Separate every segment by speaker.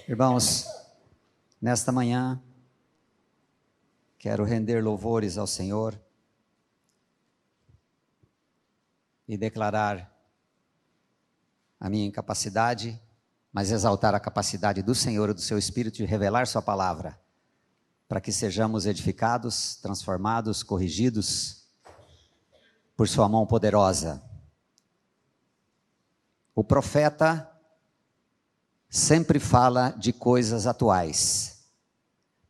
Speaker 1: Irmãos, nesta manhã, quero render louvores ao Senhor e declarar a minha incapacidade, mas exaltar a capacidade do Senhor e do seu Espírito de revelar sua palavra, para que sejamos edificados, transformados, corrigidos por sua mão poderosa. O profeta sempre fala de coisas atuais.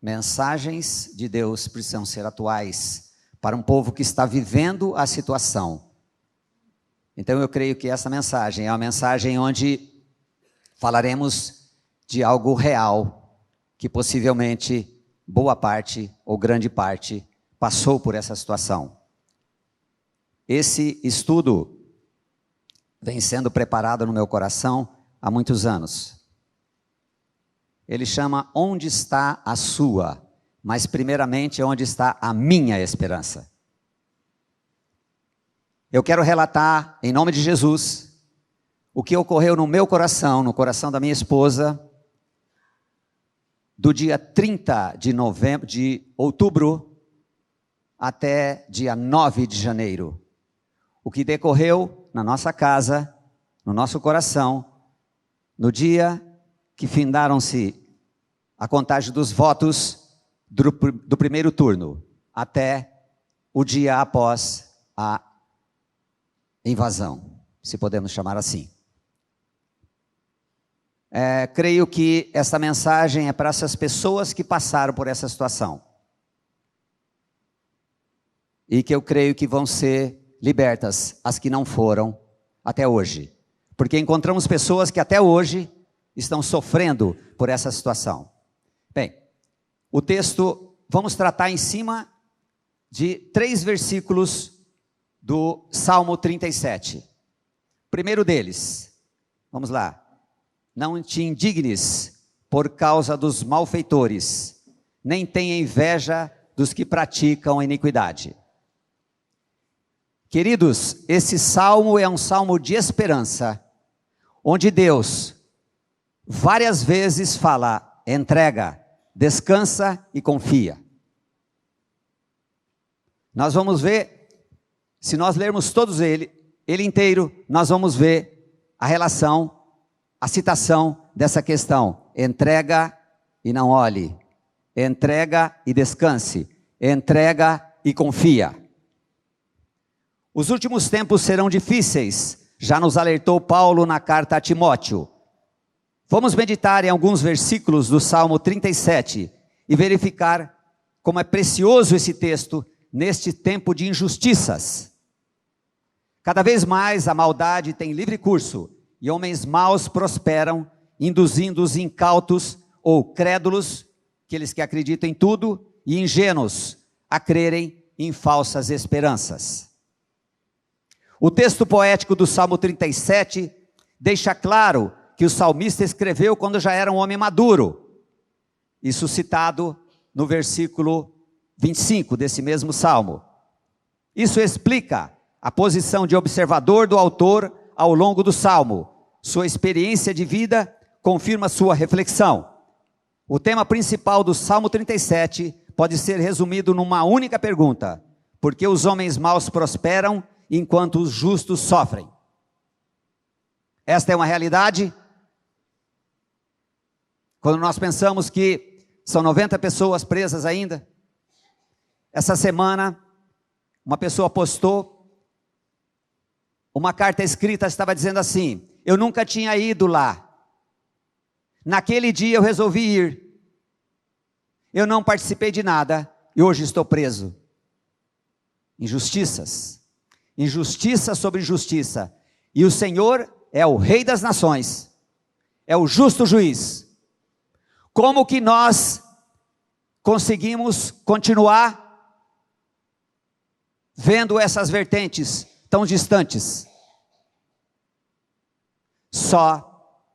Speaker 1: Mensagens de Deus precisam ser atuais para um povo que está vivendo a situação. Então eu creio que essa mensagem é uma mensagem onde falaremos de algo real, que possivelmente boa parte ou grande parte passou por essa situação. Esse estudo vem sendo preparado no meu coração há muitos anos. Ele chama Onde está a sua? Mas primeiramente onde está a minha esperança? Eu quero relatar, em nome de Jesus, o que ocorreu no meu coração, no coração da minha esposa, do dia 30 de outubro até dia 9 de janeiro. O que decorreu na nossa casa, no nosso coração, no dia que findaram-se a contagem dos votos do primeiro turno, até o dia após a invasão, se podemos chamar assim. Creio que essa mensagem é para essas pessoas que passaram por essa situação. E que eu creio que vão ser libertas as que não foram até hoje. Porque encontramos pessoas que até hoje estão sofrendo por essa situação. Bem, o texto, vamos tratar em cima de 3 versículos do Salmo 37. Primeiro deles, vamos lá. Não te indignes por causa dos malfeitores, nem tenha inveja dos que praticam a iniquidade. Queridos, esse salmo é um salmo de esperança, onde Deus várias vezes fala, entrega, descansa e confia. Nós vamos ver, se nós lermos todos ele inteiro, nós vamos ver a relação, a citação dessa questão. Entrega e não olhe, entrega e descanse, entrega e confia. Os últimos tempos serão difíceis, já nos alertou Paulo na carta a Timóteo. Vamos meditar em alguns versículos do Salmo 37 e verificar como é precioso esse texto neste tempo de injustiças. Cada vez mais a maldade tem livre curso e homens maus prosperam, induzindo os incautos ou crédulos, aqueles que acreditam em tudo, e ingênuos a crerem em falsas esperanças. O texto poético do Salmo 37 deixa claro que o salmista escreveu quando já era um homem maduro. Isso citado no versículo 25 desse mesmo salmo. Isso explica a posição de observador do autor ao longo do salmo. Sua experiência de vida confirma sua reflexão. O tema principal do Salmo 37 pode ser resumido numa única pergunta: por que os homens maus prosperam enquanto os justos sofrem? Esta é uma realidade. Quando nós pensamos que são 90 pessoas presas ainda, essa semana uma pessoa postou uma carta escrita, estava dizendo assim: eu nunca tinha ido lá, naquele dia eu resolvi ir, eu não participei de nada e hoje estou preso. Injustiças, injustiça sobre injustiça, e o Senhor é o Rei das nações, é o justo juiz. Como que nós conseguimos continuar vendo essas vertentes tão distantes? Só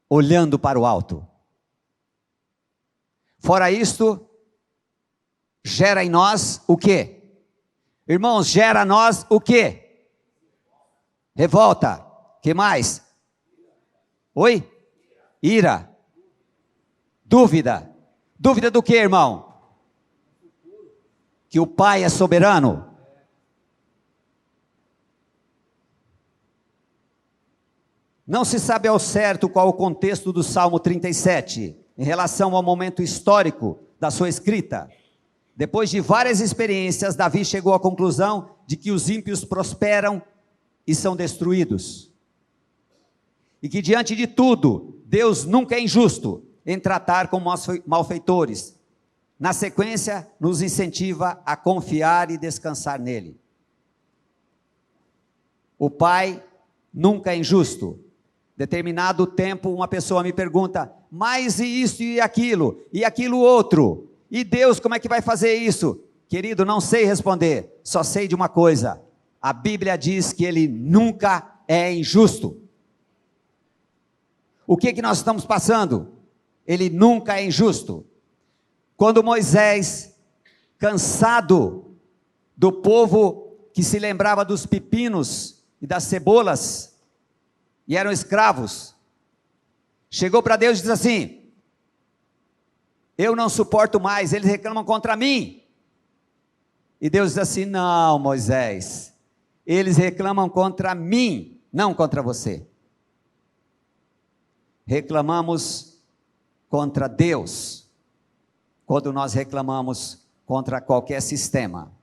Speaker 1: olhando para o alto. Fora isto, gera em nós o quê? Irmãos, gera em nós o quê? Revolta. Que mais? Oi? Ira. Dúvida. Dúvida do que, irmão? Que o Pai é soberano. Não se sabe ao certo qual o contexto do Salmo 37, em relação ao momento histórico da sua escrita. Depois de várias experiências, Davi chegou à conclusão de que os ímpios prosperam e são destruídos. E que diante de tudo, Deus nunca é injusto em tratar com malfeitores. Na sequência, nos incentiva a confiar e descansar nele. O Pai nunca é injusto. Determinado tempo, uma pessoa me pergunta, mas e isso e aquilo outro? E Deus, como é que vai fazer isso? Querido, não sei responder, só sei de uma coisa, a Bíblia diz que Ele nunca é injusto. O que nós estamos passando? Ele nunca é injusto. Quando Moisés, cansado do povo que se lembrava dos pepinos e das cebolas, e eram escravos, chegou para Deus e disse assim, eu não suporto mais, eles reclamam contra mim. E Deus diz assim, não Moisés, eles reclamam contra mim, não contra você. Reclamamos contra Deus, quando nós reclamamos contra qualquer sistema.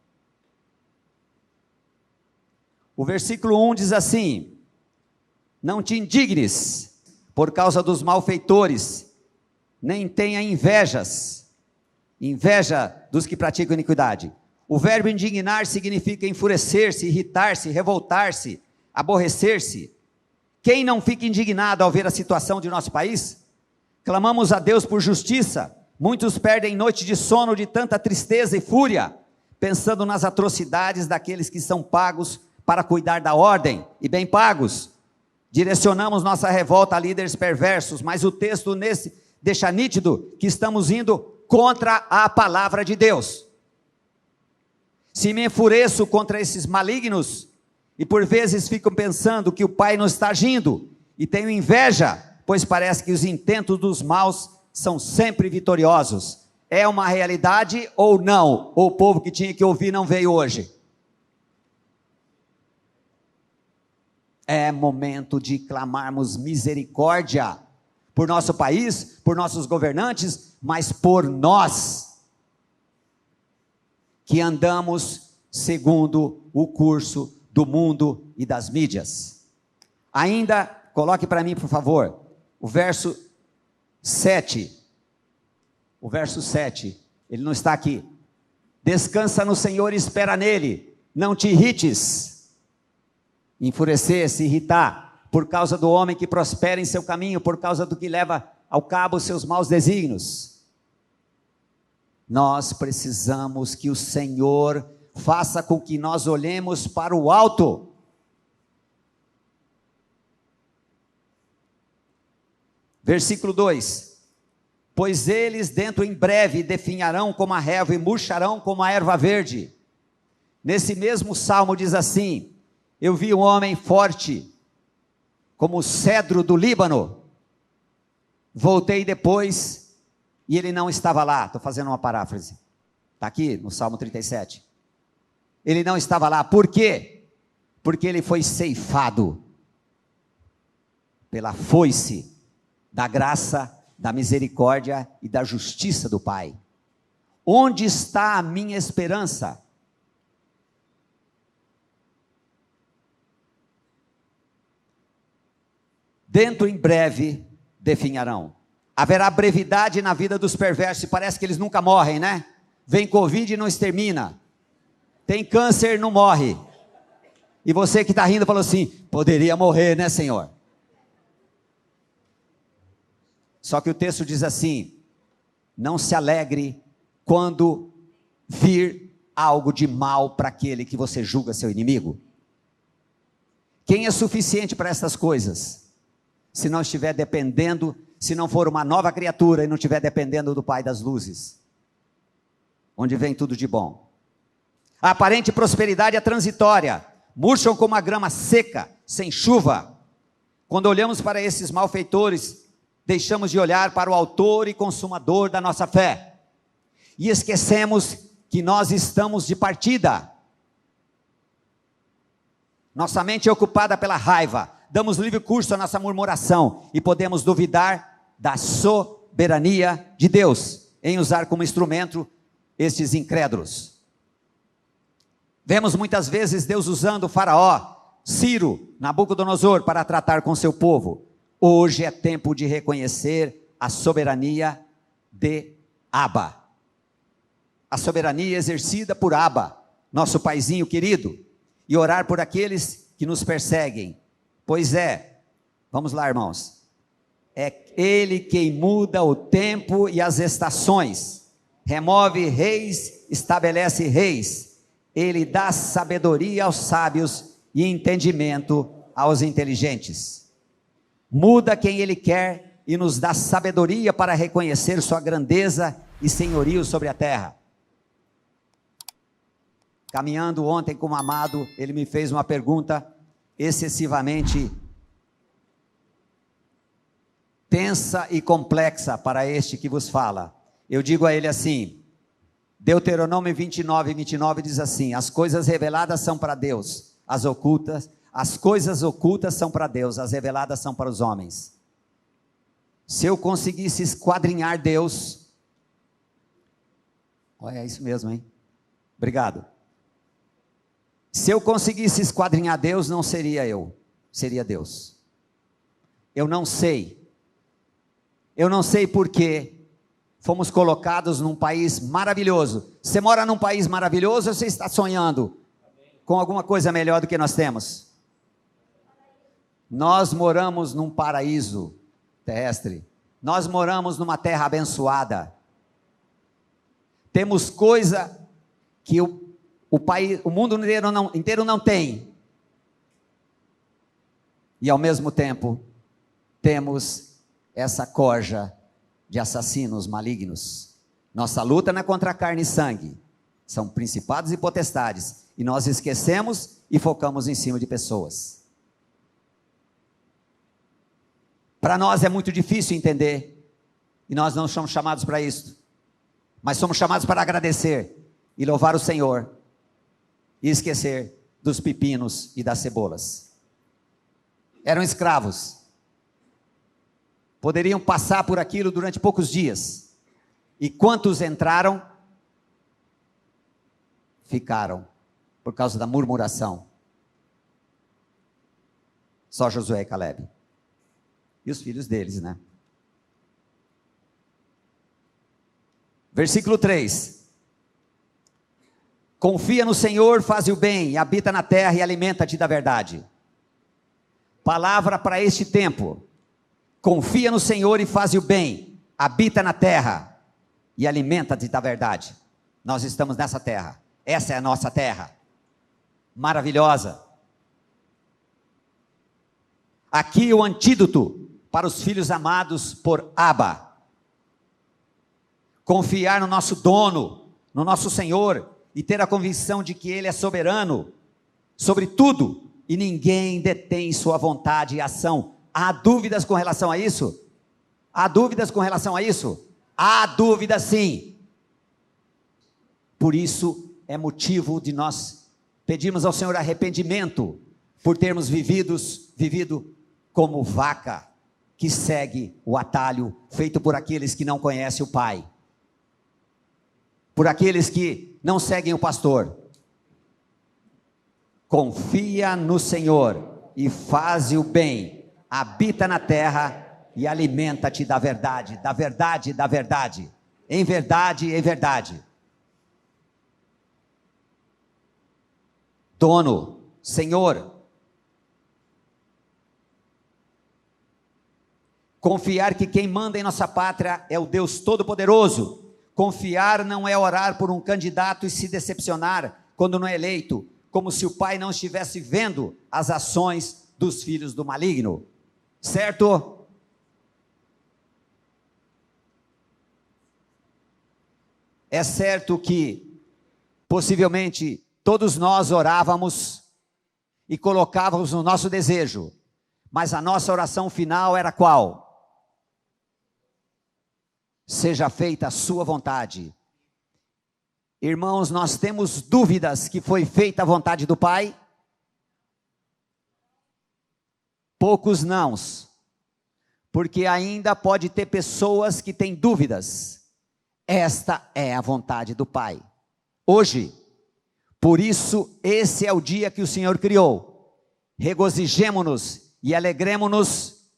Speaker 1: O versículo 1 diz assim, não te indignes por causa dos malfeitores, nem tenha inveja dos que praticam iniquidade. O verbo indignar significa enfurecer-se, irritar-se, revoltar-se, aborrecer-se. Quem não fica indignado ao ver a situação de nosso país? Clamamos a Deus por justiça, muitos perdem noite de sono de tanta tristeza e fúria, pensando nas atrocidades daqueles que são pagos para cuidar da ordem, e bem pagos. Direcionamos nossa revolta a líderes perversos, mas o texto deixa nítido que estamos indo contra a palavra de Deus. Se me enfureço contra esses malignos, e por vezes ficam pensando que o Pai não está agindo, e tenho inveja, pois parece que os intentos dos maus são sempre vitoriosos. É uma realidade ou não? Ou o povo que tinha que ouvir não veio hoje? É momento de clamarmos misericórdia por nosso país, por nossos governantes, mas por nós, que andamos segundo o curso do mundo e das mídias. Ainda, coloque para mim por favor, o verso 7, ele não está aqui. Descansa no Senhor e espera nele, não te irrites, enfurecer, se irritar, por causa do homem que prospera em seu caminho, por causa do que leva ao cabo os seus maus desígnios. Nós precisamos que o Senhor faça com que nós olhemos para o alto. Versículo 2, pois eles dentro em breve definharão como a relva e murcharão como a erva verde. Nesse mesmo salmo diz assim, eu vi um homem forte, como o cedro do Líbano, voltei depois, e ele não estava lá, estou fazendo uma paráfrase, está aqui no Salmo 37, ele não estava lá, por quê? Porque ele foi ceifado, pela foice, da graça, da misericórdia e da justiça do Pai. Onde está a minha esperança? Dentro em breve definharão. Haverá brevidade na vida dos perversos, e parece que eles nunca morrem, né? Vem Covid e não extermina. Tem câncer e não morre. E você que está rindo falou assim, poderia morrer, né, Senhor? Só que o texto diz assim, não se alegre quando vir algo de mal para aquele que você julga seu inimigo. Quem é suficiente para essas coisas? Se não estiver dependendo, se não for uma nova criatura e não estiver dependendo do Pai das luzes, onde vem tudo de bom. A aparente prosperidade é transitória, murcham como a grama seca, sem chuva. Quando olhamos para esses malfeitores, deixamos de olhar para o autor e consumador da nossa fé. E esquecemos que nós estamos de partida. Nossa mente é ocupada pela raiva, damos livre curso à nossa murmuração e podemos duvidar da soberania de Deus em usar como instrumento estes incrédulos. Vemos muitas vezes Deus usando Faraó, Ciro, Nabucodonosor para tratar com seu povo. Hoje é tempo de reconhecer a soberania de Abba. A soberania exercida por Abba, nosso paizinho querido, e orar por aqueles que nos perseguem. Pois vamos lá, irmãos, é Ele quem muda o tempo e as estações, remove reis, estabelece reis, Ele dá sabedoria aos sábios e entendimento aos inteligentes. Muda quem Ele quer e nos dá sabedoria para reconhecer sua grandeza e senhorio sobre a terra. Caminhando ontem com o amado, ele me fez uma pergunta excessivamente tensa e complexa para este que vos fala. Eu digo a ele assim, Deuteronômio 29 diz assim: as coisas reveladas são para Deus, as coisas ocultas são para Deus, as reveladas são para os homens. Se eu conseguisse esquadrinhar Deus, olha, é isso mesmo, hein? Obrigado. Se eu conseguisse esquadrinhar Deus, não seria eu, seria Deus. Eu não sei porque fomos colocados num país maravilhoso. Você mora num país maravilhoso ou você está sonhando com alguma coisa melhor do que nós temos? Nós moramos num paraíso terrestre, nós moramos numa terra abençoada, temos coisa que o mundo inteiro não tem, e ao mesmo tempo, temos essa corja de assassinos malignos. Nossa luta não é contra carne e sangue, são principados e potestades, e nós esquecemos e focamos em cima de pessoas. Para nós é muito difícil entender, e nós não somos chamados para isso, mas somos chamados para agradecer, e louvar o Senhor, e esquecer dos pepinos e das cebolas. Eram escravos, poderiam passar por aquilo durante poucos dias, e quantos entraram, ficaram, por causa da murmuração. Só Josué e Calebe, e os filhos deles, né? Versículo 3, confia no Senhor, faz o bem, habita na terra e alimenta-te da verdade. Palavra para este tempo, confia no Senhor e faz o bem, habita na terra e alimenta-te da verdade. Nós estamos nessa terra, essa é a nossa terra, maravilhosa. Aqui o antídoto para os filhos amados por Abba. Confiar no nosso dono, no nosso Senhor, e ter a convicção de que Ele é soberano sobre tudo, e ninguém detém sua vontade e ação. Há dúvidas com relação a isso? Há dúvidas com relação a isso? Há dúvida sim. Por isso é motivo de nós pedirmos ao Senhor arrependimento, por termos vivido como vaca, que segue o atalho feito por aqueles que não conhecem o Pai, por aqueles que não seguem o pastor. Confia no Senhor e faz o bem, habita na terra e alimenta-te da verdade, da verdade, da verdade, em verdade, em verdade. Dono, Senhor, confiar que quem manda em nossa pátria é o Deus Todo-Poderoso. Confiar não é orar por um candidato e se decepcionar quando não é eleito, como se o pai não estivesse vendo as ações dos filhos do maligno, certo? É certo que possivelmente todos nós orávamos e colocávamos no nosso desejo, mas a nossa oração final era qual? seja feita a sua vontade. Irmãos, nós temos dúvidas que foi feita a vontade do Pai? Poucos nãos, porque ainda pode ter pessoas que têm dúvidas. Esta é a vontade do Pai. Hoje, por isso, esse é o dia que o Senhor criou. Regozijemo-nos e alegremo-nos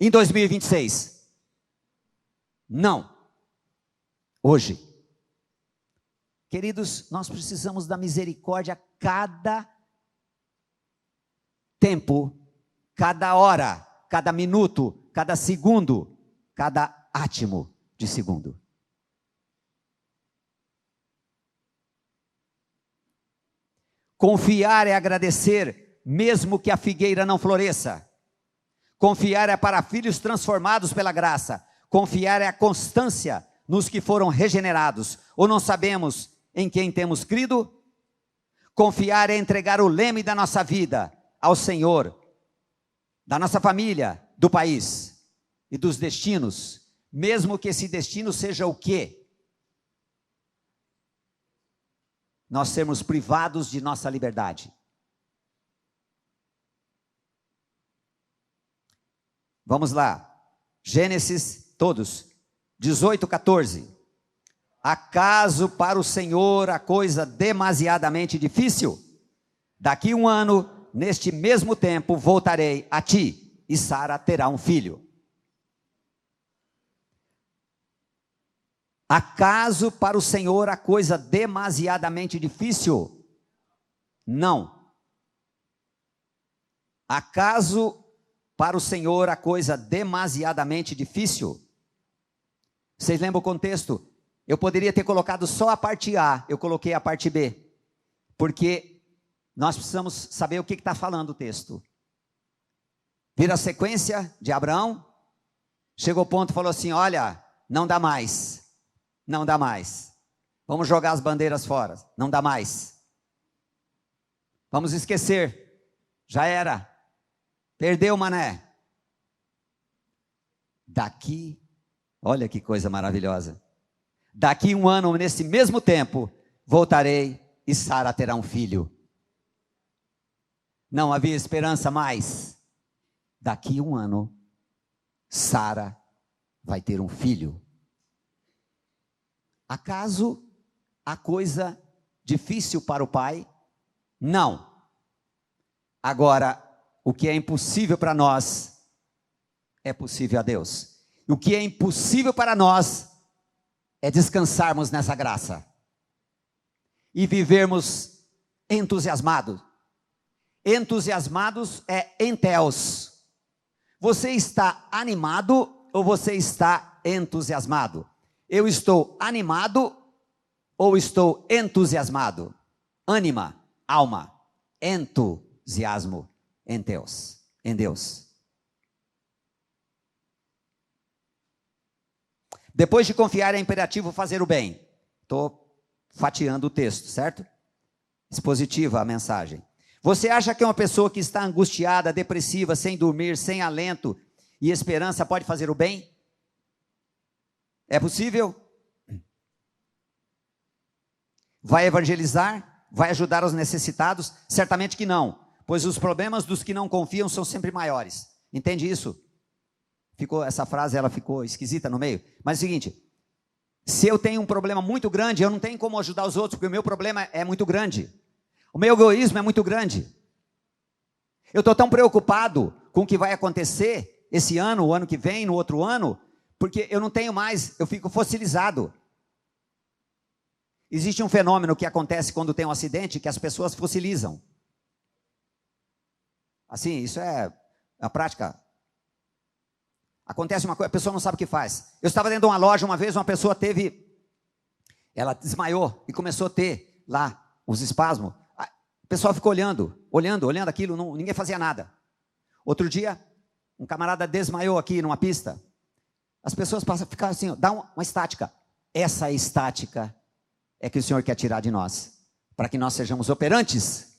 Speaker 1: em 2026. Não. Hoje. Queridos, nós precisamos da misericórdia a cada tempo, cada hora, cada minuto, cada segundo, cada átimo de segundo. Confiar é agradecer, mesmo que a figueira não floresça. Confiar é para filhos transformados pela graça. Confiar é a constância nos que foram regenerados. Ou não sabemos em quem temos crido? Confiar é entregar o leme da nossa vida ao Senhor, da nossa família, do país e dos destinos, mesmo que esse destino seja o quê? Nós sermos privados de nossa liberdade. Vamos lá, Gênesis, todos, 18:14. Acaso para o Senhor a coisa demasiadamente difícil? Daqui 1 ano, neste mesmo tempo, voltarei a ti, e Sara terá um filho. Acaso para o Senhor a coisa demasiadamente difícil? Não. Acaso para o Senhor a coisa demasiadamente difícil? Vocês lembram o contexto? Eu poderia ter colocado só a parte A, eu coloquei a parte B, porque nós precisamos saber o que está falando o texto. Vira a sequência de Abraão, chegou ao ponto e falou assim, olha, não dá mais. Não dá mais. Vamos jogar as bandeiras fora. Não dá mais. Vamos esquecer. Já era. Perdeu, mané. Daqui, olha que coisa maravilhosa. Daqui 1 ano, nesse mesmo tempo, voltarei e Sara terá um filho. Não havia esperança mais. Daqui 1 ano, Sara vai ter um filho. Acaso a coisa difícil para o pai? Não. Agora, o que é impossível para nós, é possível a Deus. O que é impossível para nós, é descansarmos nessa graça. E vivermos entusiasmados. Entusiasmados é enteos. Você está animado ou você está entusiasmado? Eu estou animado ou estou entusiasmado? Ânima, alma, entusiasmo em Deus. Depois de confiar, é imperativo fazer o bem. Estou fatiando o texto, certo? Expositiva a mensagem. Você acha que uma pessoa que está angustiada, depressiva, sem dormir, sem alento e esperança pode fazer o bem? É possível? Vai evangelizar? Vai ajudar os necessitados? Certamente que não, pois os problemas dos que não confiam são sempre maiores. Entende isso? Essa frase ela ficou esquisita no meio. Mas é o seguinte, se eu tenho um problema muito grande, eu não tenho como ajudar os outros, porque o meu problema é muito grande. O meu egoísmo é muito grande. Eu estou tão preocupado com o que vai acontecer esse ano, o ano que vem, no outro ano, porque eu não tenho mais, eu fico fossilizado. Existe um fenômeno que acontece quando tem um acidente, que as pessoas fossilizam. Assim, isso é a prática. Acontece uma coisa, a pessoa não sabe o que faz. Eu estava dentro de uma loja uma vez, uma pessoa ela desmaiou e começou a ter lá os espasmos. O pessoal ficou olhando aquilo, ninguém fazia nada. Outro dia, um camarada desmaiou aqui numa pista. As pessoas passam a ficar assim, dá uma estática. Essa estática é que o Senhor quer tirar de nós, para que nós sejamos operantes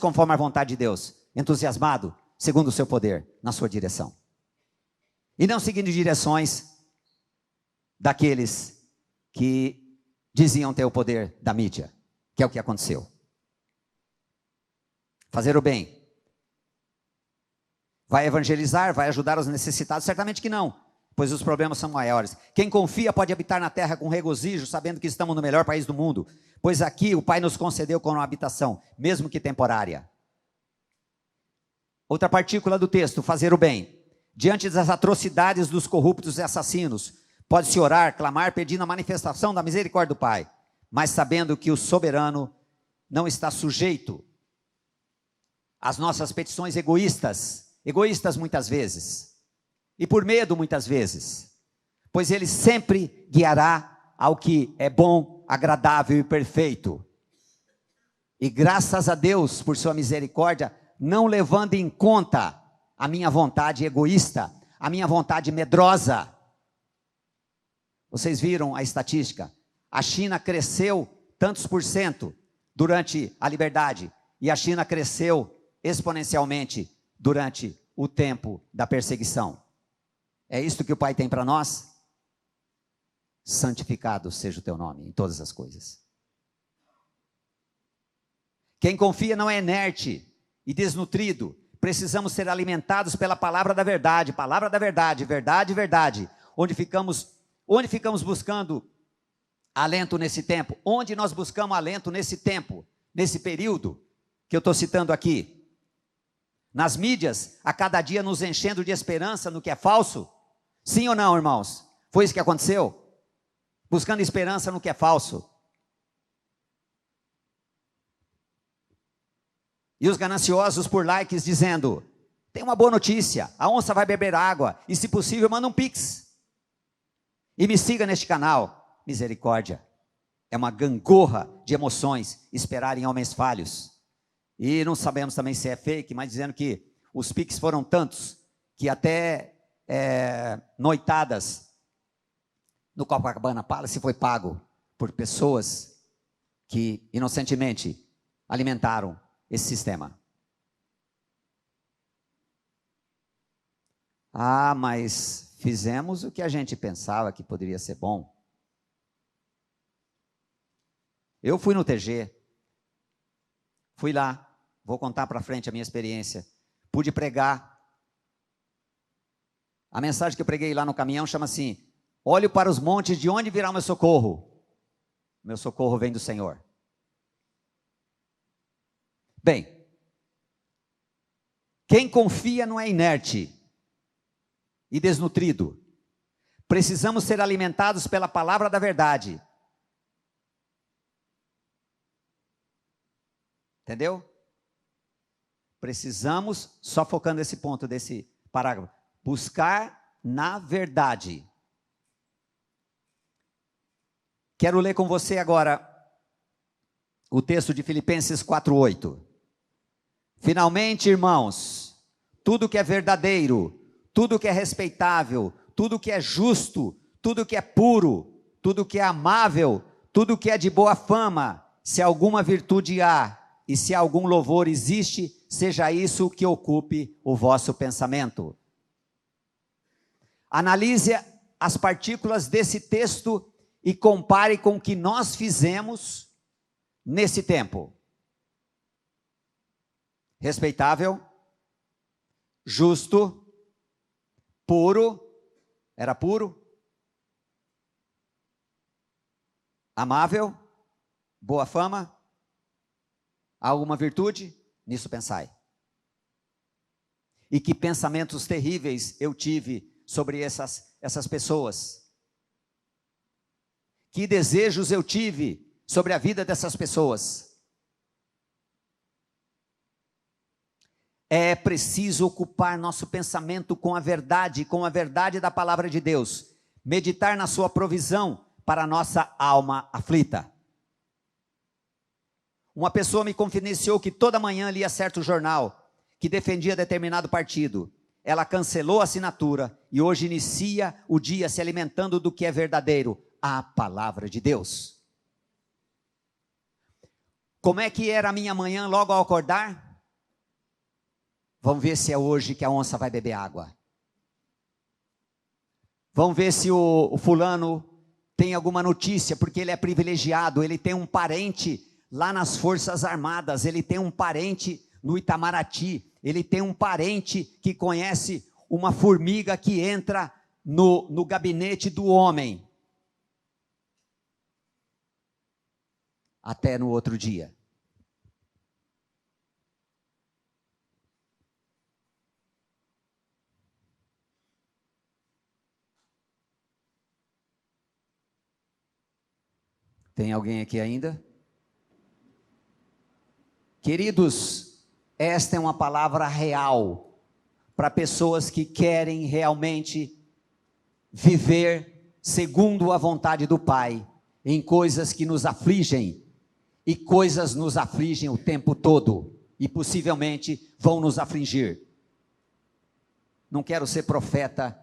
Speaker 1: conforme a vontade de Deus, entusiasmado, segundo o seu poder, na sua direção. E não seguindo direções daqueles que diziam ter o poder da mídia, que é o que aconteceu. Fazer o bem. Vai evangelizar, vai ajudar os necessitados? Certamente que não, pois os problemas são maiores. Quem confia pode habitar na terra com regozijo, sabendo que estamos no melhor país do mundo, pois aqui o Pai nos concedeu como habitação, mesmo que temporária. Outra partícula do texto, fazer o bem. Diante das atrocidades dos corruptos e assassinos, pode-se orar, clamar, pedindo a manifestação da misericórdia do Pai, mas sabendo que o soberano não está sujeito às nossas petições egoístas muitas vezes, e por medo muitas vezes, pois Ele sempre guiará ao que é bom, agradável e perfeito. E graças a Deus por sua misericórdia, não levando em conta a minha vontade egoísta, a minha vontade medrosa. Vocês viram a estatística? A China cresceu tantos por cento durante a liberdade, e a China cresceu exponencialmente durante o tempo da perseguição. É isto que o Pai tem para nós? Santificado seja o teu nome em todas as coisas. Quem confia não é inerte e desnutrido. Precisamos ser alimentados pela palavra da verdade, verdade, verdade. Onde ficamos buscando alento nesse tempo? Onde nós buscamos alento nesse tempo, nesse período que eu estou citando aqui? Nas mídias, a cada dia nos enchendo de esperança no que é falso? Sim ou não, irmãos? Foi isso que aconteceu? Buscando esperança no que é falso. E os gananciosos por likes dizendo, tem uma boa notícia, a onça vai beber água, e se possível manda um pix. E me siga neste canal. Misericórdia. É uma gangorra de emoções esperar em homens falhos. E não sabemos também se é fake, mas dizendo que os pix foram tantos, que até noitadas no Copacabana Palace foi pago por pessoas que inocentemente alimentaram esse sistema. Ah, mas fizemos o que a gente pensava que poderia ser bom. Eu fui no TG, fui lá, vou contar para frente a minha experiência. Pude pregar. A mensagem que eu preguei lá no caminhão chama assim: olho para os montes, de onde virá o meu socorro? Meu socorro vem do Senhor. Bem, quem confia não é inerte e desnutrido. Precisamos ser alimentados pela palavra da verdade. Entendeu? Precisamos, só focando nesse ponto desse parágrafo, buscar na verdade. Quero ler com você agora o texto de Filipenses 4:8. Finalmente, irmãos, tudo que é verdadeiro, tudo que é respeitável, tudo que é justo, tudo que é puro, tudo que é amável, tudo que é de boa fama, se alguma virtude há e se algum louvor existe, seja isso que ocupe o vosso pensamento. Analise as partículas desse texto e compare com o que nós fizemos nesse tempo. Respeitável, justo, puro, era puro, amável, boa fama, alguma virtude? Nisso pensai. E que pensamentos terríveis eu tive sobre essas pessoas. Que desejos eu tive sobre a vida dessas pessoas. É preciso ocupar nosso pensamento com a verdade da palavra de Deus. Meditar na sua provisão para a nossa alma aflita. Uma pessoa me confidenciou que toda manhã lia certo jornal que defendia determinado partido. Ela cancelou a assinatura e hoje inicia o dia se alimentando do que é verdadeiro, a palavra de Deus. Como é que era a minha manhã logo ao acordar? Vamos ver se é hoje que a onça vai beber água. Vamos ver se o fulano tem alguma notícia, porque ele é privilegiado, ele tem um parente lá nas Forças Armadas, ele tem um parente no Itamaraty, ele tem um parente que conhece uma formiga que entra no gabinete do homem. Até no outro dia. Tem alguém aqui ainda? Queridos, esta é uma palavra real para pessoas que querem realmente viver segundo a vontade do Pai, em coisas que nos afligem, e coisas nos afligem o tempo todo, e possivelmente vão nos afligir. Não quero ser profeta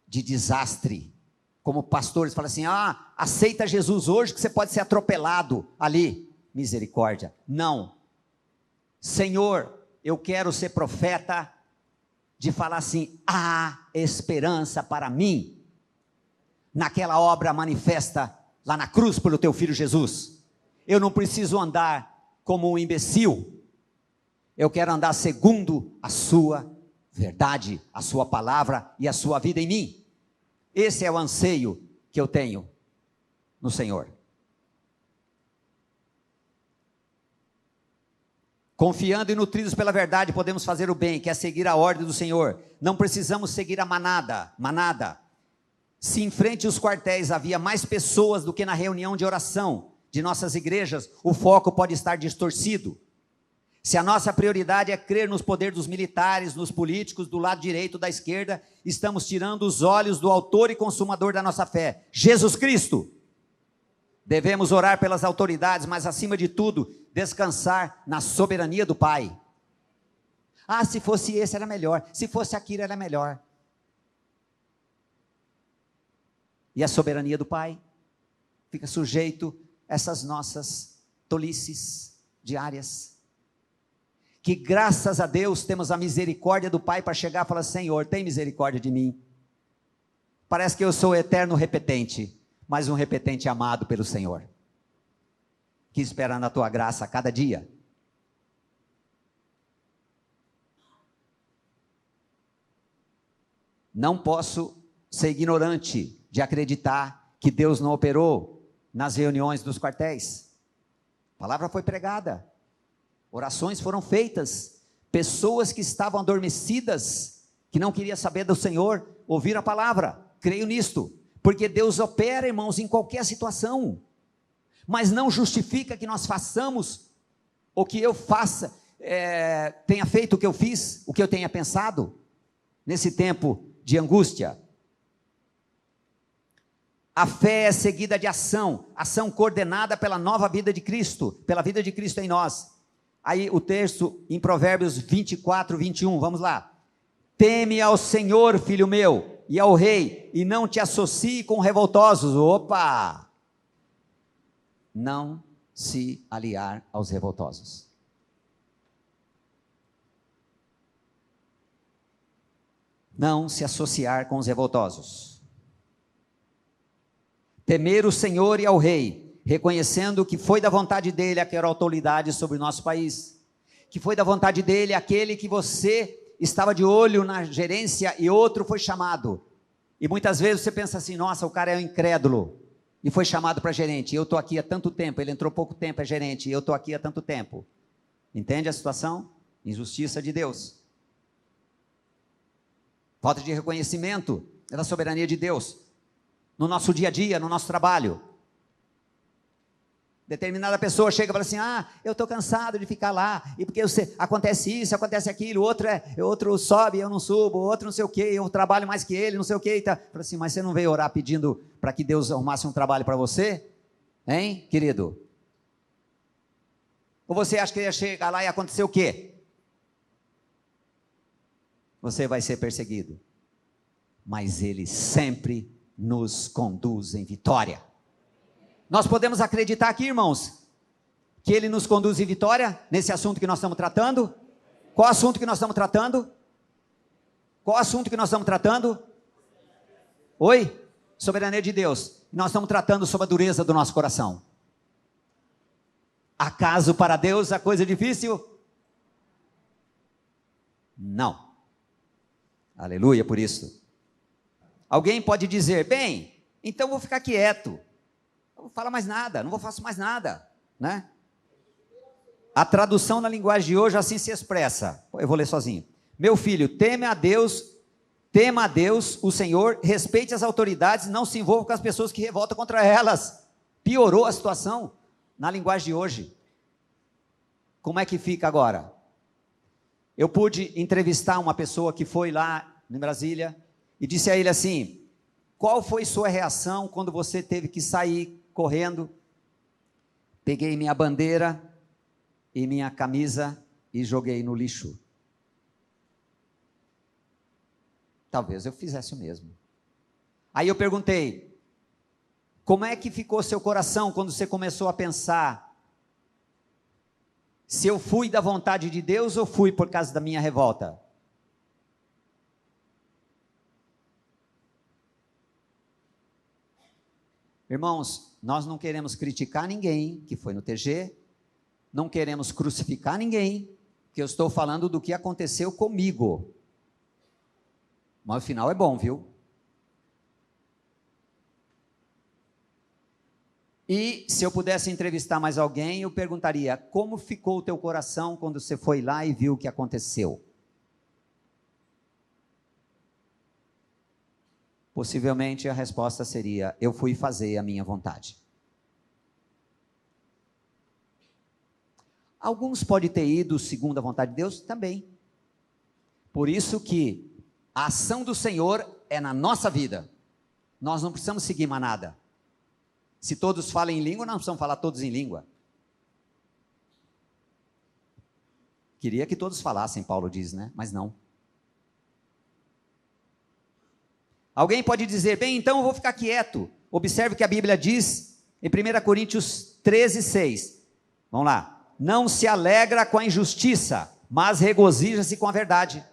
Speaker 1: de desastre, como pastores falam assim, aceita Jesus hoje que você pode ser atropelado ali, misericórdia. Não, Senhor, eu quero ser profeta de falar assim, há esperança para mim, naquela obra manifesta lá na cruz pelo teu filho Jesus. Eu não preciso andar como um imbecil, eu quero andar segundo a sua verdade, a sua palavra e a sua vida em mim. Esse é o anseio que eu tenho no Senhor. Confiando e nutridos pela verdade, podemos fazer o bem, que é seguir a ordem do Senhor. Não precisamos seguir a manada. Se em frente aos quartéis havia mais pessoas do que na reunião de oração de nossas igrejas, o foco pode estar distorcido. Se a nossa prioridade é crer nos poderes dos militares, nos políticos, do lado direito, da esquerda, estamos tirando os olhos do autor e consumador da nossa fé, Jesus Cristo. Devemos orar pelas autoridades, mas acima de tudo, descansar na soberania do Pai. Se fosse esse era melhor, se fosse aquilo era melhor. E a soberania do Pai fica sujeito a essas nossas tolices diárias. Que graças a Deus temos a misericórdia do Pai para chegar e falar, Senhor, tem misericórdia de mim. Parece que eu sou o eterno repetente, mas um repetente amado pelo Senhor, que espera na tua graça a cada dia. Não posso ser ignorante de acreditar que Deus não operou nas reuniões dos quartéis. A palavra foi pregada, orações foram feitas, pessoas que estavam adormecidas, que não queriam saber do Senhor, ouviram a palavra. Creio nisto, porque Deus opera, irmãos, em qualquer situação, mas não justifica que nós façamos, ou que eu faça, tenha feito o que eu fiz, o que eu tenha pensado, nesse tempo de angústia. A fé é seguida de ação coordenada pela nova vida de Cristo, pela vida de Cristo em nós. Aí o texto em Provérbios 24, 21, vamos lá. Teme ao Senhor, filho meu, e ao rei, e não te associe com revoltosos. Opa! Não se aliar aos revoltosos. Não se associar com os revoltosos. Temer o Senhor e ao rei, reconhecendo que foi da vontade dele aquela autoridade sobre o nosso país, que foi da vontade dele aquele que você estava de olho na gerência e outro foi chamado, e muitas vezes você pensa assim, nossa, o cara é um incrédulo, e foi chamado para gerente, eu estou aqui há tanto tempo, ele entrou há pouco tempo, é gerente, e eu estou aqui há tanto tempo. Entende a situação? Injustiça de Deus, falta de reconhecimento da soberania de Deus, no nosso dia a dia, no nosso trabalho. Determinada pessoa chega e fala assim, eu estou cansado de ficar lá, e porque acontece isso, acontece aquilo, outro sobe, eu não subo, outro não sei o que, eu trabalho mais que ele, não sei o que, tá. Fala assim, mas você não veio orar pedindo para que Deus arrumasse um trabalho para você? Hein, querido? Ou você acha que ia chegar lá e acontecer o quê? Você vai ser perseguido, mas Ele sempre nos conduz em vitória. Nós podemos acreditar aqui, irmãos, que Ele nos conduz em vitória, nesse assunto que nós estamos tratando? Qual assunto que nós estamos tratando? Qual assunto que nós estamos tratando? Oi? Soberania de Deus. nós estamos tratando sobre a dureza do nosso coração. Acaso para Deus a coisa é difícil? Não. Aleluia por isso. Alguém pode dizer, bem, então vou ficar quieto. Não vou falar mais nada, não vou fazer mais nada, né? A tradução na linguagem de hoje assim se expressa. Eu vou ler sozinho. Meu filho, tema a Deus, o Senhor, respeite as autoridades, não se envolva com as pessoas que revoltam contra elas. Piorou a situação na linguagem de hoje. Como é que fica agora? Eu pude entrevistar uma pessoa que foi lá em Brasília e disse a ele assim, qual foi sua reação quando você teve que sair correndo? Peguei minha bandeira e minha camisa e joguei no lixo. Talvez eu fizesse o mesmo. Aí eu perguntei, como é que ficou seu coração quando você começou a pensar se eu fui da vontade de Deus ou fui por causa da minha revolta? Irmãos, nós não queremos criticar ninguém que foi no TG, não queremos crucificar ninguém, porque eu estou falando do que aconteceu comigo. Mas o final é bom, viu? E se eu pudesse entrevistar mais alguém, eu perguntaria, como ficou o teu coração quando você foi lá e viu o que aconteceu? Possivelmente a resposta seria, eu fui fazer a minha vontade. Alguns podem ter ido segundo a vontade de Deus também. Por isso que a ação do Senhor é na nossa vida. Nós não precisamos seguir manada. Se todos falam em língua, nós não precisamos falar todos em língua. Queria que todos falassem, Paulo diz, né? Mas não. Alguém pode dizer, bem, então eu vou ficar quieto. Observe o que a Bíblia diz em 1 Coríntios 13, 6. Vamos lá. Não se alegra com a injustiça, mas regozija-se com a verdade.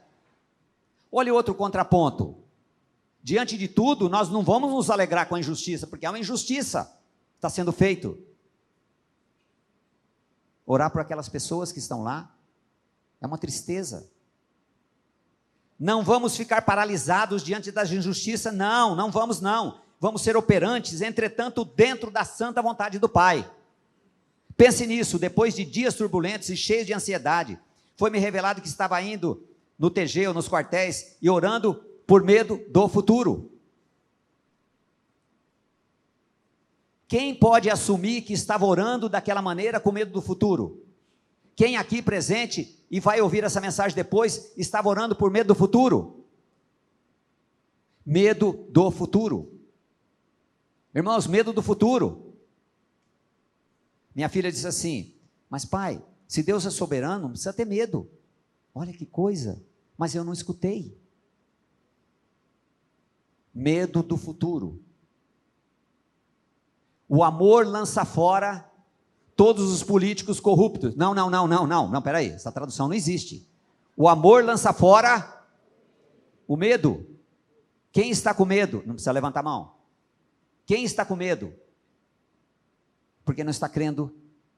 Speaker 1: Olha o outro contraponto. Diante de tudo, nós não vamos nos alegrar com a injustiça, porque é uma injustiça que está sendo feito. Orar por aquelas pessoas que estão lá é uma tristeza. Não vamos ficar paralisados diante das injustiças, não vamos não. Vamos ser operantes, entretanto, dentro da santa vontade do Pai. Pense nisso, depois de dias turbulentos e cheios de ansiedade, foi-me revelado que estava indo no TG ou nos quartéis e orando por medo do futuro. Quem pode assumir que estava orando daquela maneira com medo do futuro? Quem aqui presente e vai ouvir essa mensagem depois, estava orando por medo do futuro? Medo do futuro. Irmãos, medo do futuro. Minha filha disse assim, mas pai, se Deus é soberano, não precisa ter medo. Olha que coisa, mas eu não escutei. Medo do futuro. O amor lança fora todos os políticos corruptos. Não, peraí, essa tradução não existe. O amor lança fora o medo. Quem está com medo? Não precisa levantar a mão. Quem está com medo? Porque não está crendo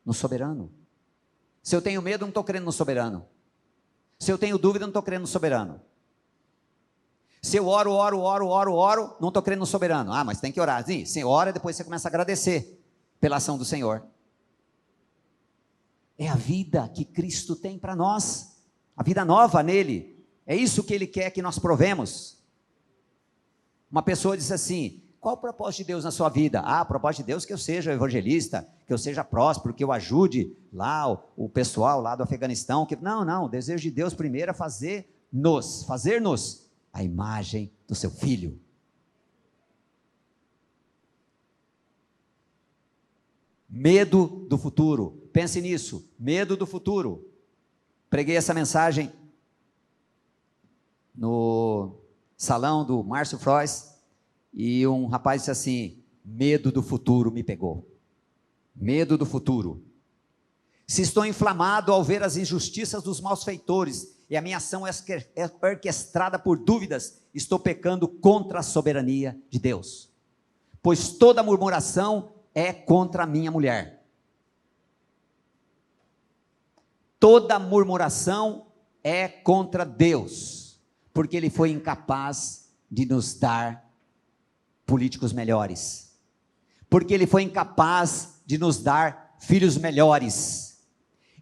Speaker 1: no soberano. Se eu tenho medo, não estou crendo no soberano. Se eu tenho dúvida, não estou crendo no soberano. Se eu oro, não estou crendo no soberano. Ah, mas tem que orar. Sim, você ora, depois você começa a agradecer pela ação do Senhor. É a vida que Cristo tem para nós. A vida nova nele. É isso que Ele quer que nós provemos. Uma pessoa disse assim, qual o propósito de Deus na sua vida? Ah, o propósito de Deus é que eu seja evangelista, que eu seja próspero, que eu ajude lá o pessoal lá do Afeganistão. Não, o desejo de Deus primeiro é fazer-nos a imagem do seu Filho. Medo do futuro. Pense nisso, medo do futuro. Preguei essa mensagem no salão do Márcio Frois e um rapaz disse assim, medo do futuro me pegou. Medo do futuro. Se estou inflamado ao ver as injustiças dos malfeitores e a minha ação é orquestrada por dúvidas, estou pecando contra a soberania de Deus. pois toda murmuração é contra a minha mulher. Toda murmuração é contra Deus, porque Ele foi incapaz de nos dar políticos melhores, porque Ele foi incapaz de nos dar filhos melhores,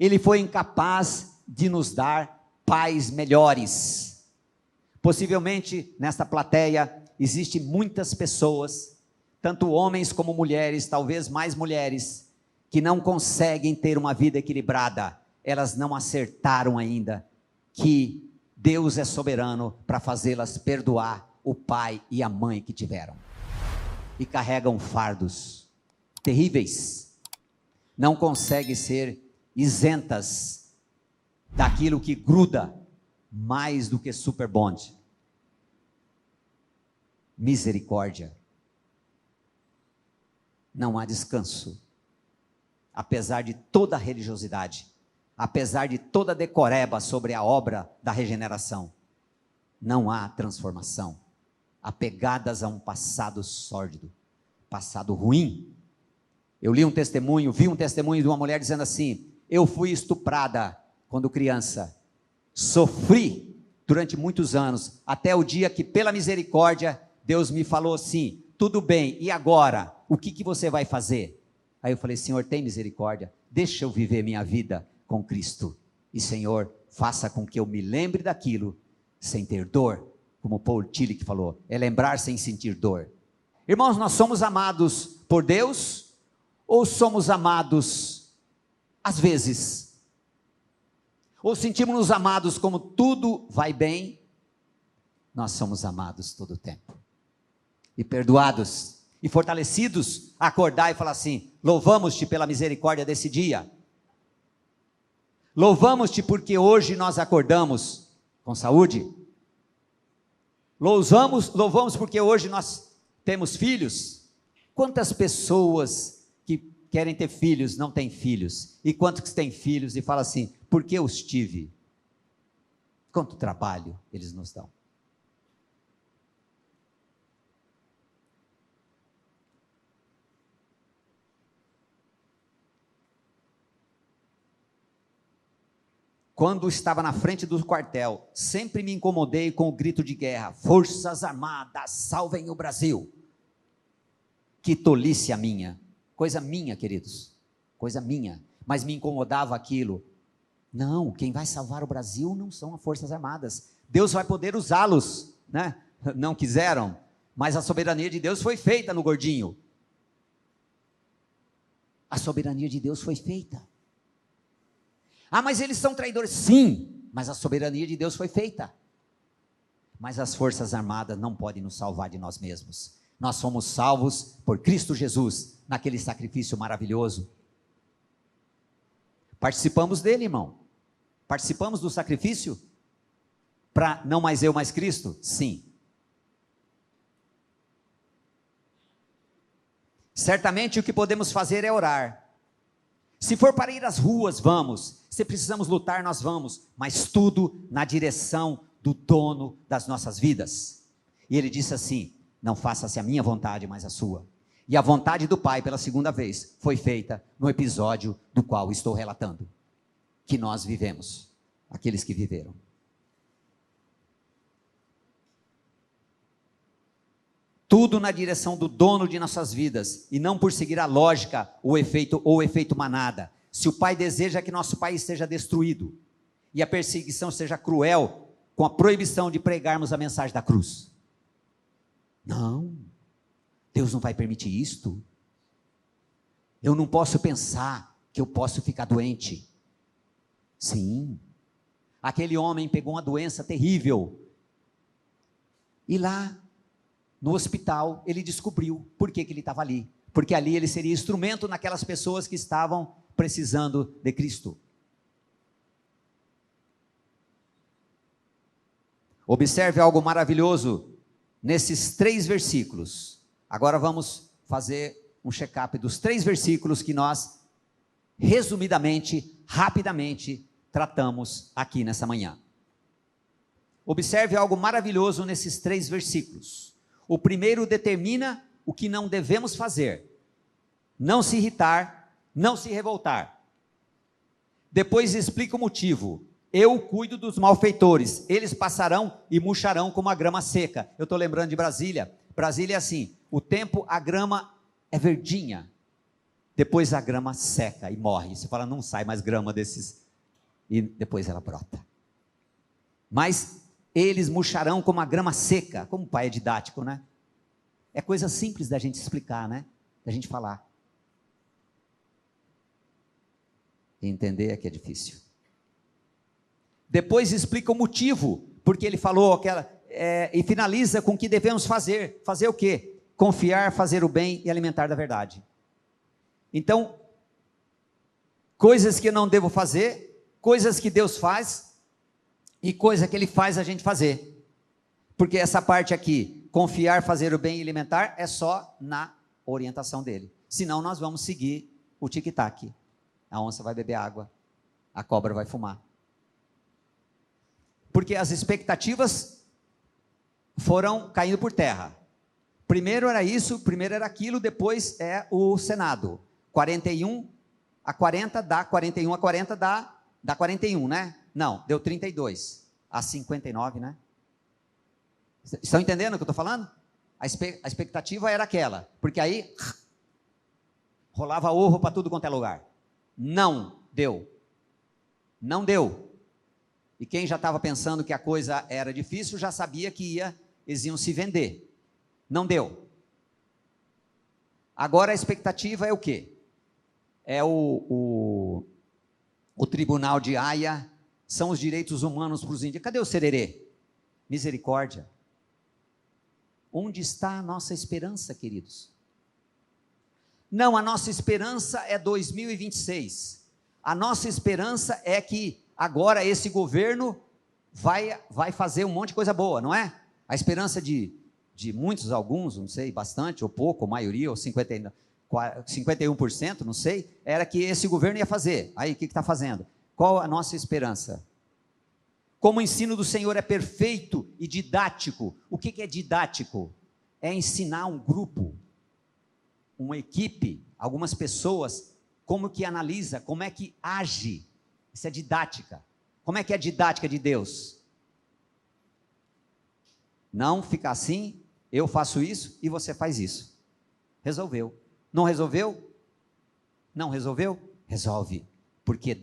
Speaker 1: Ele foi incapaz de nos dar pais melhores. Possivelmente nesta plateia existem muitas pessoas, tanto homens como mulheres, talvez mais mulheres, que não conseguem ter uma vida equilibrada. Elas não acertaram ainda que Deus é soberano para fazê-las perdoar o pai e a mãe que tiveram. E carregam fardos terríveis. Não conseguem ser isentas daquilo que gruda mais do que super bond. Misericórdia. Não há descanso. Apesar de toda a religiosidade, apesar de toda a decoreba sobre a obra da regeneração, não há transformação. Apegadas a um passado sórdido, passado ruim. Eu vi um testemunho de uma mulher dizendo assim: eu fui estuprada quando criança, sofri durante muitos anos, até o dia que pela misericórdia, Deus me falou assim: tudo bem, e agora? O que você vai fazer? Aí eu falei: Senhor, tem misericórdia, deixa eu viver minha vida com Cristo, e Senhor, faça com que eu me lembre daquilo, sem ter dor, como Paul Tillich falou, é lembrar sem sentir dor. Irmãos, nós somos amados por Deus, ou somos amados às vezes? Ou sentimos-nos amados como tudo vai bem? Nós somos amados todo o tempo, e perdoados, e fortalecidos a acordar e falar assim: louvamos-te pela misericórdia desse dia, louvamos-te porque hoje nós acordamos com saúde, louvamos porque hoje nós temos filhos. Quantas pessoas que querem ter filhos não têm filhos, e quantos que têm filhos e falam assim: por que os tive? Quanto trabalho eles nos dão. Quando estava na frente do quartel, sempre me incomodei com o grito de guerra: Forças Armadas, salvem o Brasil. Que tolice a minha, coisa minha, queridos, coisa minha, mas me incomodava aquilo. Não, quem vai salvar o Brasil não são as Forças Armadas, Deus vai poder usá-los, né? Não quiseram, mas a soberania de Deus foi feita no gordinho. A soberania de Deus foi feita. Ah, mas eles são traidores. Sim, mas a soberania de Deus foi feita. Mas as Forças Armadas não podem nos salvar de nós mesmos. Nós somos salvos por Cristo Jesus, naquele sacrifício maravilhoso. Participamos dele, irmão. Participamos do sacrifício para não mais eu, mais Cristo? Sim. Certamente o que podemos fazer é orar. Se for para ir às ruas, vamos. Se precisamos lutar, nós vamos. Mas tudo na direção do dono das nossas vidas. E ele disse assim: não faça-se a minha vontade, mas a sua. E a vontade do Pai, pela segunda vez, foi feita no episódio do qual estou relatando, que nós vivemos, aqueles que viveram. Tudo na direção do dono de nossas vidas, e não por seguir a lógica, o efeito manada. Se o Pai deseja que nosso país seja destruído, e a perseguição seja cruel, com a proibição de pregarmos a mensagem da cruz. Não, Deus não vai permitir isto. Eu não posso pensar que eu posso ficar doente. Sim, aquele homem pegou uma doença terrível, e lá, no hospital, ele descobriu por que ele estava ali. Porque ali ele seria instrumento naquelas pessoas que estavam precisando de Cristo. Observe algo maravilhoso nesses 3 versículos. Agora vamos fazer um check-up dos 3 versículos que nós, resumidamente, rapidamente, tratamos aqui nessa manhã. Observe algo maravilhoso nesses 3 versículos. O primeiro determina o que não devemos fazer, não se irritar, não se revoltar. Depois explica o motivo. Eu cuido dos malfeitores, eles passarão e murcharão como a grama seca. Eu estou lembrando de Brasília. Brasília é assim, o tempo a grama é verdinha, depois a grama seca e morre. Você fala, não sai mais grama desses, e depois ela brota. Mas eles murcharão como a grama seca. Como o pai é didático, né? É coisa simples da gente explicar, né? Da gente falar. E entender é que é difícil. Depois explica o motivo, porque ele falou e finaliza com o que devemos fazer. Fazer o quê? Confiar, fazer o bem e alimentar da verdade. Então, coisas que eu não devo fazer, coisas que Deus faz, e coisa que Ele faz a gente fazer. Porque essa parte aqui, confiar, fazer o bem e alimentar, é só na orientação dele. Senão nós vamos seguir o tic-tac. A onça vai beber água, a cobra vai fumar. Porque as expectativas foram caindo por terra. Primeiro era isso, primeiro era aquilo, depois é o Senado. 41 a 40 dá, 41 a 40 dá 41, né? Não, deu 32 a 59, né? Estão entendendo o que eu estou falando? A expectativa era aquela, porque aí rolava ovo para tudo quanto é lugar. Não deu. Não deu. E quem já estava pensando que a coisa era difícil, já sabia que eles iam se vender. Não deu. Agora a expectativa é o quê? É o Tribunal de Haia, são os direitos humanos para os índios. Cadê o Sererê? Misericórdia. Onde está a nossa esperança, queridos? Não, a nossa esperança é 2026. A nossa esperança é que agora esse governo vai fazer um monte de coisa boa, não é? A esperança de muitos, alguns, não sei, bastante, ou pouco, ou maioria, ou 51%, não sei, era que esse governo ia fazer. Aí, o que está fazendo? Qual a nossa esperança? Como o ensino do Senhor é perfeito e didático. O que é didático? É ensinar um grupo, uma equipe, algumas pessoas, como que analisa, como é que age. Isso é didática. Como é que é a didática de Deus? Não fica assim, eu faço isso e você faz isso. Resolveu. Não resolveu? Não resolveu? Resolve. Porque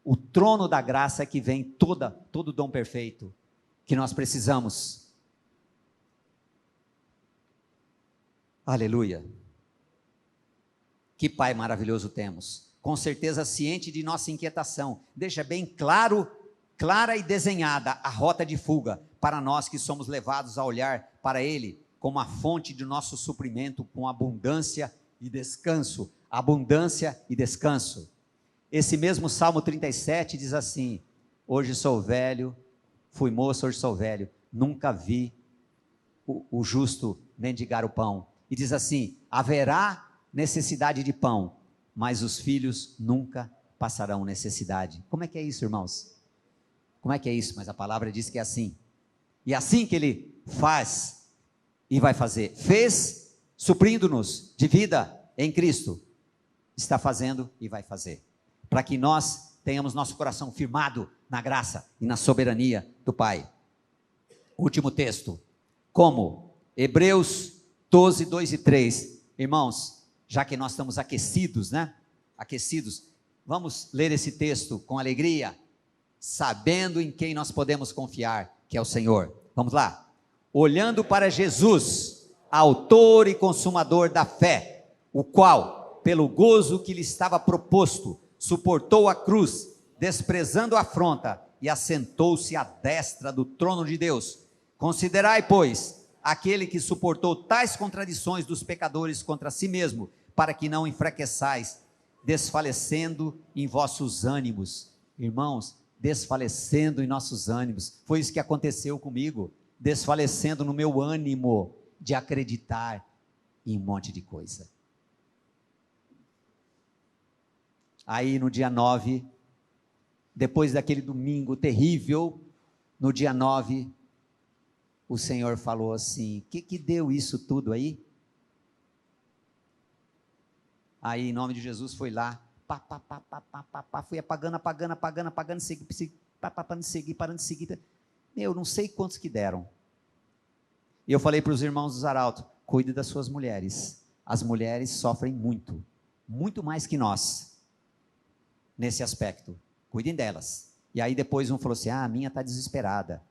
Speaker 1: o trono da graça é que vem todo dom perfeito que nós precisamos. Aleluia. Que Pai maravilhoso temos. Com certeza ciente de nossa inquietação. Deixa bem clara e desenhada a rota de fuga para nós que somos levados a olhar para Ele como a fonte de nosso suprimento com abundância e descanso. Abundância e descanso. Esse mesmo Salmo 37 diz assim: hoje sou velho, fui moço, hoje sou velho, nunca vi o justo mendigar o pão. E diz assim: haverá necessidade de pão, mas os filhos nunca passarão necessidade. Como é que é isso, irmãos? Como é que é isso? Mas a palavra diz que é assim. E é assim que Ele faz e vai fazer. Fez, suprindo-nos de vida em Cristo. Está fazendo e vai fazer. Para que nós tenhamos nosso coração firmado na graça e na soberania do Pai. Último texto. Como? Hebreus 12, 2 e 3. Irmãos, já que nós estamos aquecidos, né? Aquecidos, vamos ler esse texto com alegria, sabendo em quem nós podemos confiar, que é o Senhor. Vamos lá. Olhando para Jesus, autor e consumador da fé, o qual, pelo gozo que lhe estava proposto, suportou a cruz, desprezando a afronta, e assentou-se à destra do trono de Deus. Considerai, pois, aquele que suportou tais contradições dos pecadores contra si mesmo, para que não enfraqueçais, desfalecendo em vossos ânimos. Irmãos, desfalecendo em nossos ânimos. Foi isso que aconteceu comigo, desfalecendo no meu ânimo de acreditar em um monte de coisa. Aí no dia 9, depois daquele domingo terrível, no dia 9, o Senhor falou assim: que deu isso tudo aí? Aí, em nome de Jesus, fui lá, fui apagando, segui, parando de seguir. Meu, não sei quantos que deram. E eu falei para os irmãos dos arautos, cuide das suas mulheres. As mulheres sofrem muito, muito mais que nós, nesse aspecto. Cuidem delas. E aí depois um falou assim, a minha está desesperada.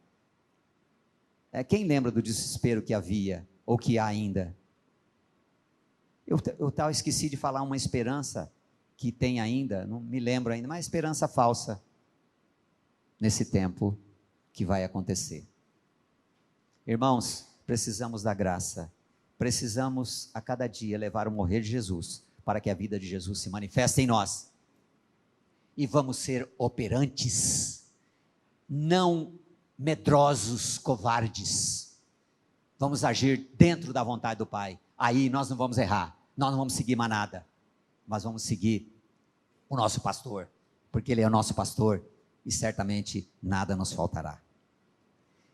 Speaker 1: Quem lembra do desespero que havia, ou que há ainda? Eu esqueci de falar uma esperança que tem ainda, não me lembro ainda, mas esperança falsa, nesse tempo que vai acontecer. Irmãos, precisamos da graça, precisamos a cada dia levar o morrer de Jesus, para que a vida de Jesus se manifeste em nós, e vamos ser operantes, não medrosos, covardes, vamos agir dentro da vontade do Pai, aí nós não vamos errar, nós não vamos seguir manada, mas vamos seguir o nosso pastor, porque Ele é o nosso pastor, e certamente nada nos faltará.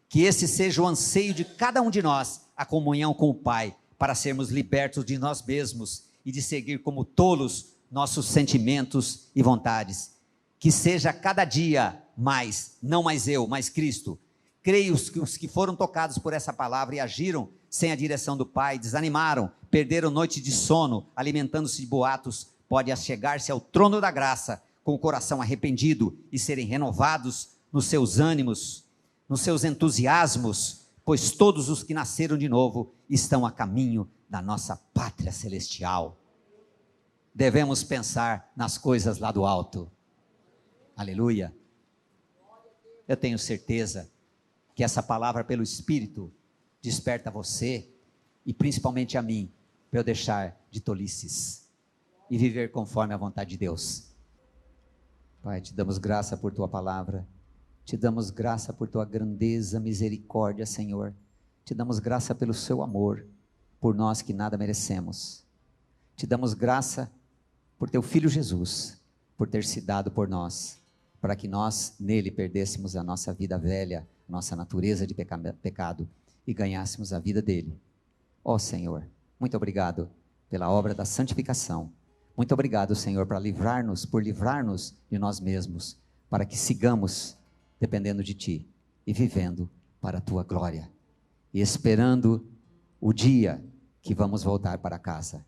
Speaker 1: Que esse seja o anseio de cada um de nós, a comunhão com o Pai, para sermos libertos de nós mesmos, e de seguir como tolos nossos sentimentos e vontades. Que seja cada dia mais, não mais eu, mas Cristo. Creio que os que foram tocados por essa palavra e agiram sem a direção do Pai, desanimaram, perderam noite de sono, alimentando-se de boatos, pode achegar-se ao trono da graça, com o coração arrependido, e serem renovados nos seus ânimos, nos seus entusiasmos, pois todos os que nasceram de novo estão a caminho da nossa pátria celestial. Devemos pensar nas coisas lá do alto. Aleluia. Eu tenho certeza que essa palavra pelo Espírito desperta você e principalmente a mim, para eu deixar de tolices e viver conforme a vontade de Deus. Pai, te damos graça por tua palavra, te damos graça por tua grandeza, misericórdia, Senhor. Te damos graça pelo seu amor por nós que nada merecemos. Te damos graça por teu Filho Jesus, por ter se dado por nós, para que nós nele perdêssemos a nossa vida velha, nossa natureza de pecado, e ganhássemos a vida dele. Ó Senhor, muito obrigado pela obra da santificação. Muito obrigado, Senhor, por livrar-nos de nós mesmos, para que sigamos dependendo de Ti e vivendo para a Tua glória, e esperando o dia que vamos voltar para casa,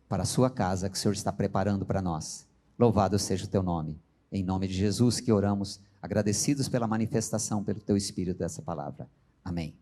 Speaker 1: para a Sua casa que o Senhor está preparando para nós. Louvado seja o Teu nome. Em nome de Jesus que oramos, agradecidos pela manifestação pelo Teu Espírito dessa palavra. Amém.